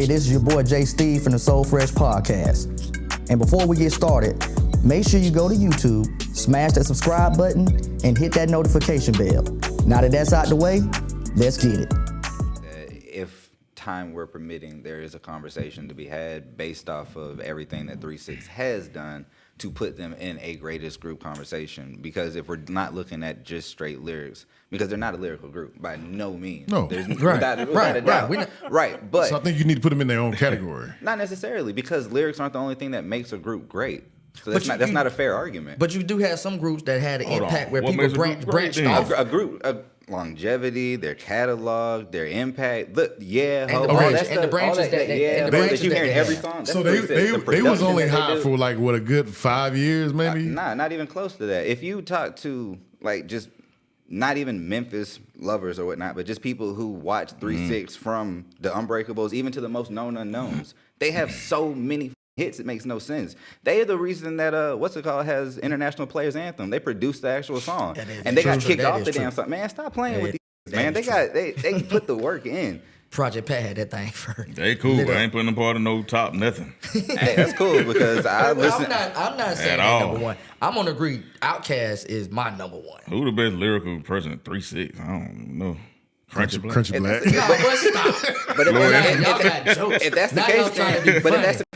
this is your boy Jay Steve from the Soul Fresh Podcast. And before we get started, make sure you go to YouTube, smash that subscribe button, and hit that notification bell. Now that that's out the way, let's get it. If time were permitting, there is a conversation to be had based off of everything that 3-6 has done to put them in a greatest group conversation. Because if we're not looking at just straight lyrics, because they're not a lyrical group by no means. No, without a doubt. Right, but so I think you need to put them in their own category. Not necessarily, because lyrics aren't the only thing that makes a group great. So that's not a fair argument. But you do have some groups that had an impact where people branched off. A group, longevity, their catalog, their impact. Look, and the branches that you hear in every song. So they was only hot for like what, a good 5 years maybe? Not even close to that. If you talk to like just not even Memphis lovers or whatnot, but just people who watch 3-6 from the Unbreakables, even to the most known unknowns, they have so many hits, it makes no sense. They are the reason that has International Players Anthem. They produced the actual song, and they got kicked off the damn song. Man, stop playing with these man. They put the work in. Project Pat had that thing first. They cool. I ain't putting them part of no top nothing. Hey, that's cool because I'm not saying that number one. I'm gonna agree. Outkast is my number one. Who the best lyrical person at 3-6? I don't know. Crunchy Black. If that's the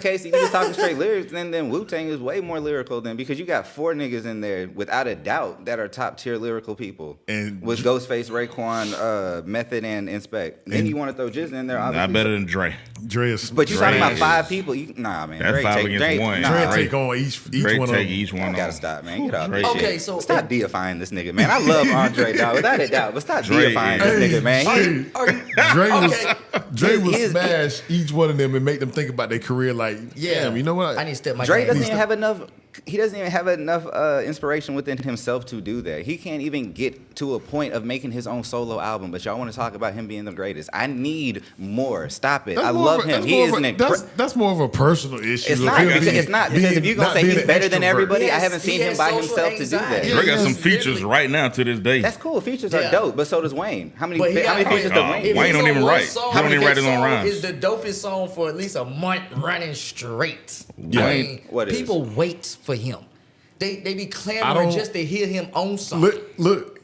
case, if you just talking straight lyrics, then Wu-Tang is way more lyrical than, because you got 4 niggas in there without a doubt that are top tier lyrical people. And with Ghostface, Raekwon, Method, and Inspect. Then you want to throw Jizz in there. Not better than Dre. But you talking about 5 people? Nah, man. That's 5 against 1. Dre take on each one of them. Each one. You gotta stop, man. Get out this okay, shit. so stop deifying this nigga, man. I love Andre, dog, without a doubt, but stop deifying this nigga, man. Dre will smash each one of them and make them think about their career like, damn, you know what? I need to step my Dre doesn't even have enough. He doesn't even have enough inspiration within himself to do that. He can't even get to a point of making his own solo album. But y'all want to talk about him being the greatest. I need more. Stop it. I love him. He is that's more of a personal issue. It's not because if you're gonna say he's better than everybody, I haven't seen him by himself to do that. Dre got some features right now to this day. That's cool. Features are dope, but so does Wayne. How many features does Wayne? Wayne don't even write. He don't even write his own rhymes. It's the dopest song for at least a month running straight. Yeah. I mean, people wait for him. They be clamoring just to hear him on something. Look,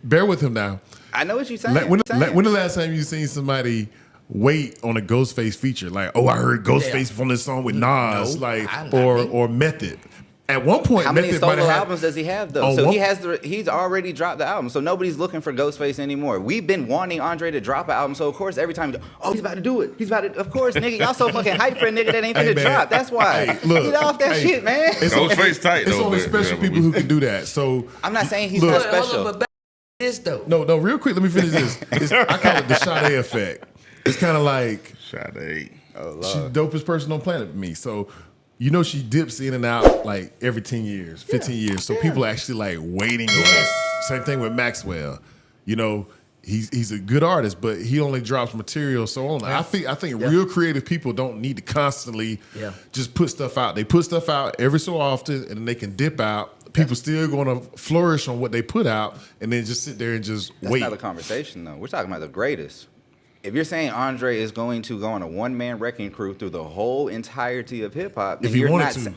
bear with him now. I know what you're saying. When the last time you seen somebody wait on a Ghostface feature? Like, oh, I heard Ghostface from this song with Nas, or Method. At one point, how many solo albums does he have though? So he's already dropped the album. So nobody's looking for Ghostface anymore. We've been wanting Andre to drop an album. So of course, every time he's about to do it. He's about to. Of course, nigga, y'all so fucking hyped for a nigga that ain't finna drop. That's why. Get off that shit, man. Ghostface tight though. It's only special people who can do that. So I'm not saying he's not special. But back to this though. No, real quick. Let me finish this. I call it the Sade effect. It's kind of like Sade. She's the dopest person on planet for me. So. You know, she dips in and out like every 10 years, 15 years. So people actually like waiting on it. Same thing with Maxwell. You know, he's a good artist, but he only drops material so on. I think real creative people don't need to constantly just put stuff out. They put stuff out every so often and then they can dip out. People still going to flourish on what they put out and then just sit there and just wait. That's not a conversation though. We're talking about the greatest. If you're saying Andre is going to go on a one-man wrecking crew through the whole entirety of hip hop, if he wanted to,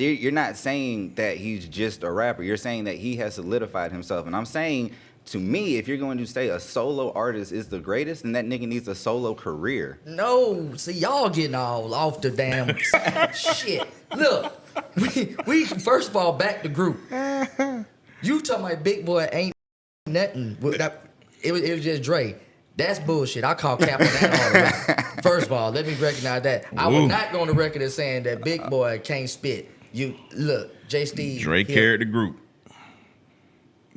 you're not saying that he's just a rapper. You're saying that he has solidified himself. And I'm saying, to me, if you're going to say a solo artist is the greatest, then that nigga needs a solo career. No, see, y'all getting all off the damn shit. Look, we first of all back the group. You talking about Big Boy ain't nothing. It was just Dre. That's bullshit. I call cap on that all the time. First of all, let me recognize that. I was not going to record as saying that Big Boy can't spit. You look, J. Steve. Dre carried the group.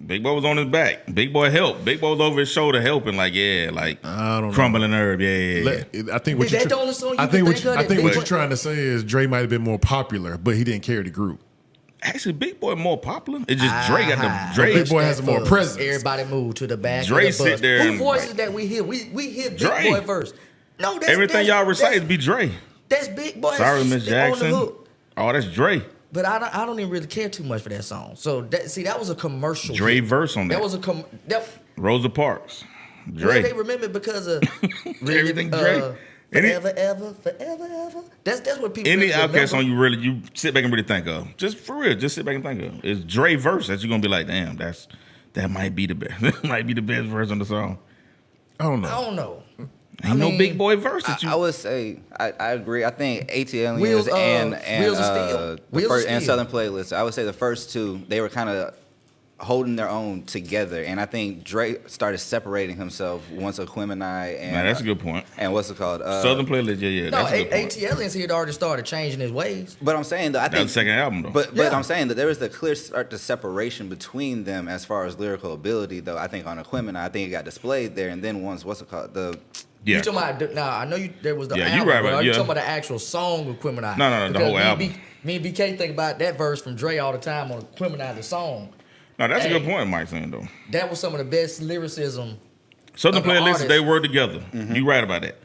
Big Boy was on his back. Big Boy helped. Big Boy was over his shoulder helping, like I don't crumbling know. Herb. Yeah. I think what you're trying to say is Dre might have been more popular, but he didn't carry the group. Actually, Big Boy more popular. It's just Dre got the Dre. Big Boy has more presence. Everybody move to the back. Dre of the bus. sit there. Who voices that we hear? We hear Big Dre. Boy first. No, that's everything y'all recite is be Dre. That's Big Boy. Sorry, Miss Jackson. Oh, that's Dre. But I don't even really care too much for that song. So that was a commercial. Dre verse on that. That was Rosa Parks. Dre. Well, they remember because of everything Dre. Forever, ever, forever, ever. That's what people. Any really Outkast remember. song you sit back and really think of, just for real, just sit back and think of. It's Dre verse that you're gonna be like, damn, that might be the best. That might be the best verse on the song. I don't know. I don't know. Ain't no big boy verse that you. I would say I agree. I think ATL Wheels, and Wheels of Steel. Wheels of and Steel. Southern Playlist. I would say the first two they were kind of holding their own together, and I think Drake started separating himself once Aquemini and Nah, that's a good point. And what's it called? Southern Playlist, yeah. No, That's a good point. ATLians he had already started changing his ways. But I'm saying though, I That think was the second album though. But Yeah. I'm saying that there was the clear start to separation between them as far as lyrical ability. Though I think on Aquemini, I think it got displayed there, and then once what's it called yeah. You talking about? Nah, I know there was the Yeah, you album, right, but right, are you yeah. talking about the actual song with Aquemini? No, the Because whole album. Me and BK think about that verse from Dre all the time on Aquemini, the song. No, that's a good Hey. point, Mike saying though. That was some of the best lyricism. Southern of the Playlist, artist. they were together. You right about that.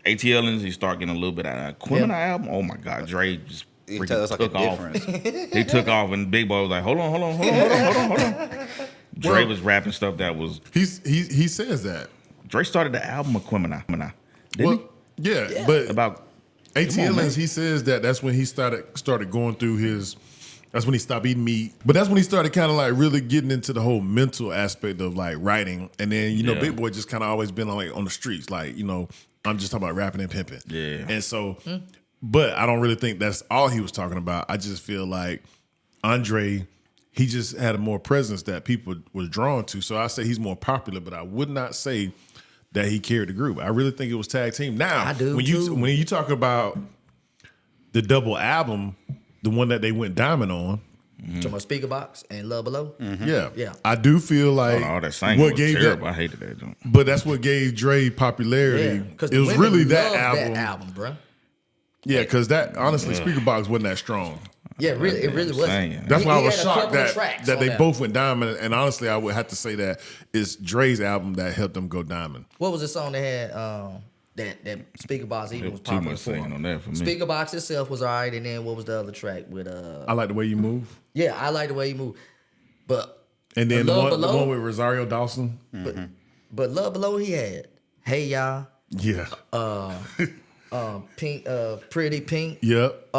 ATLians, he start getting a little bit out of Aquemini Yeah. album. Oh my God, Dre just You can tell freaking it's like a took off. difference. He took off, and Big Boy was like, hold on. Dre Well- was rapping stuff that was. He says that. Dre started the album Aquemini. Didn't Well, yeah, but he? About ATLians, he says that's when he started going through his. That's when he stopped eating meat. But that's when he started kind of like really getting into the whole mental aspect of like writing. And then, Yeah. Big Boy just kind of always been on the streets. Like, I'm just talking about rapping and pimping. Yeah. And so, but I don't really think that's all he was talking about. I just feel like Andre, he just had a more presence that people was drawn to. So I say he's more popular, but I would not say that he carried the group. I really think it was tag team. Now, I do, when too. you talk about the double album, the one that they went diamond on, Talking about Speaker Box and Love Below. yeah, I do feel like all that singing was terrible. I hated that joint. but that's what gave Dre popularity. Yeah, because it was really that album. That album, bro. Yeah, because that honestly, Speaker Box wasn't that strong. Yeah, really, it really was. Saying. That's why I was had a shocked couple of that tracks that on they both went diamond. And honestly, I would have to say that it's Dre's album that helped them go diamond. What was the song they had? That Speaker Box even There was was too popular much for. singing on that for me. Speaker Box itself was alright, and then what was the other track with I like the way you move. Yeah, I like the way you move, but And then the Love one Below? with Rosario Dawson. but Love Below he had Hey Y'all, Yeah. Pink, Pretty Pink, Yep.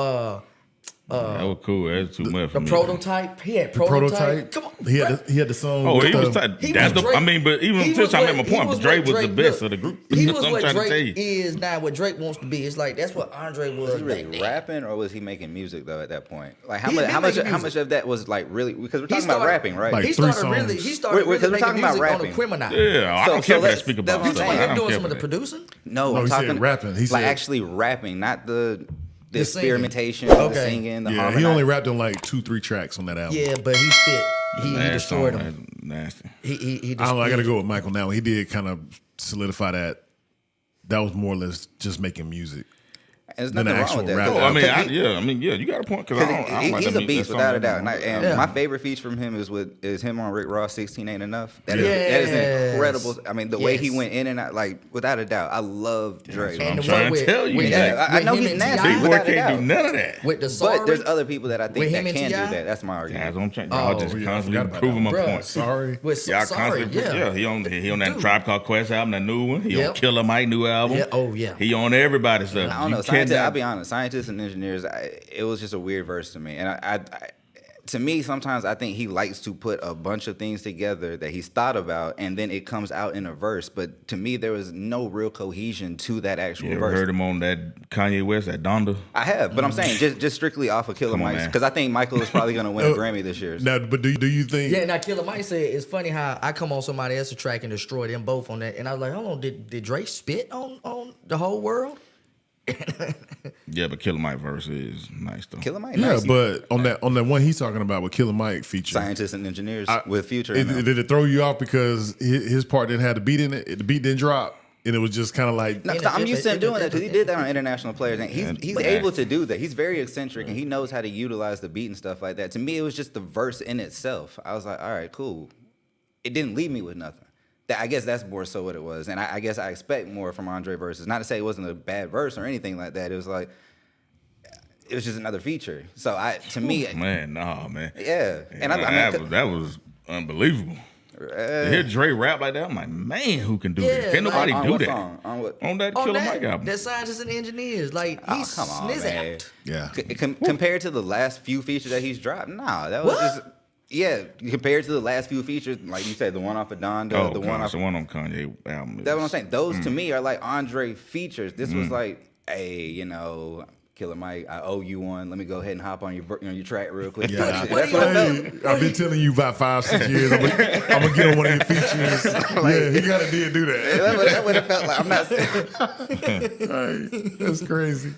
That was cool. That's too much for the me. Prototype. He had Prototype. Come on, He bruh. had the song. Oh, with he was the- tight. He That's was the. Drake. I mean, but even He still was trying to make what- my he point. But was Dre what was the Drake- best look, of the group. He That's was what what I'm trying to tell Drake you. is now. What Drake wants to be. It's like that's what Andre was. Was he really back then. rapping or was he making music though at that point? Like He been how making much music. of that was like really because we're He talking about started- rapping, right? Like He three started really. songs. He started Wait, 'cause really we're talking making about music on the rapping. Aquemini. Yeah, I don't care for that let's- speaker that's box. what I'm stuff. saying. I Him don't doing care some for of the that. producing. No, No, I'm he said talking rapping. He like said- actually rapping, not the The singing. experimentation, Okay. the singing, the Yeah, he harmonizing. only rapped on like 2-3 tracks on that album. Yeah, but he spit. He Last destroyed song, him. that's nasty. He I don't know. I got to destroyed go with Michael now. He did kind of solidify that. That was more or less just making music. And there's than nothing the wrong with actual that. rap. Oh, I mean, Because he- you got a point. Because I don't like he's that a music, beast that without a song. doubt. And Yeah. my favorite feature from him is him on Rick Ross 16 Ain't Enough. That is Yes. incredible. I mean, the way he Yes. went in and out, like without a doubt, I love Dre. And I'm the trying one to with- tell you. with Yeah, him- I know with him he's and nasty. T.I. Big boy without a can't do doubt. none of that. with the sorry. But there's other people that I With think him that and can do T.I.? that. That's my Guys, argument. I'm trying. Y'all just yeah, I constantly forgot about proving my that. point. Sorry. With Y'all sorry, constantly, yeah. He on that Dude. Tribe Called Quest album, that new one. He on Yep. Killer Mike new album. Yeah, oh, yeah. He on everybody's stuff. I don't You know. Scientists, cannot- I'll be honest. Scientists and engineers, it was just a weird verse to me. And to me, sometimes I think he likes to put a bunch of things together that he's thought about, and then it comes out in a verse. But to me, there was no real cohesion to that actual You ever verse. heard him on that Kanye West, that Donda? I have, but I'm saying just strictly off of Killer Come on, Mike's man. because I think Michael is probably going to win a Grammy this year. Now, but do you think? Yeah, now Killer Mike said it's funny how I come on somebody else's track and destroy them both on that, and I was like, hold on, did Drake spit on the whole world? Yeah, but Killer Mike verse is nice though. Killer Mike, Yeah, nice. but on that one he's talking about with Killer Mike feature. Scientists and engineers with Future. in them. Did it throw you off because his part didn't have the beat in it? The beat didn't drop, and it was just kind of like. No, I'm used to him doing that because he did that on International Players, and he's but- able to do that. He's very eccentric, and he knows how to utilize the beat and stuff like that. To me, it was just the verse in itself. I was like, all right, cool. It didn't leave me with nothing. I guess that's more so what it was, and I guess I expect more from Andre verses. Not to say it wasn't a bad verse or anything like that. It was like it was just another feature. So to me, Man, nah, man. yeah. And that was unbelievable. To hear Dre rap like that, I'm like, man, who can do this? Can't like- nobody On do what that. song? On what? On that On Killer that, Mike album. that scientists and engineers, like Oh, he's come on, man. snizzapped. Yeah. Compared to the last few features that he's dropped, nah, that was What? just compared to the last few features, like you said, the one off of Donda, Oh, the one off. the one on Kanye album. That's what I'm saying. Those to me are like Andre features. This was like, hey, you know, Killer Mike, I owe you one. Let me go ahead and hop on your track real quick. Yeah. That's what it felt. I've been telling you about 5-6 years. I'm gonna get on one of your features. Yeah, he gotta do that. That would have felt like. I'm not saying. Right. That's crazy.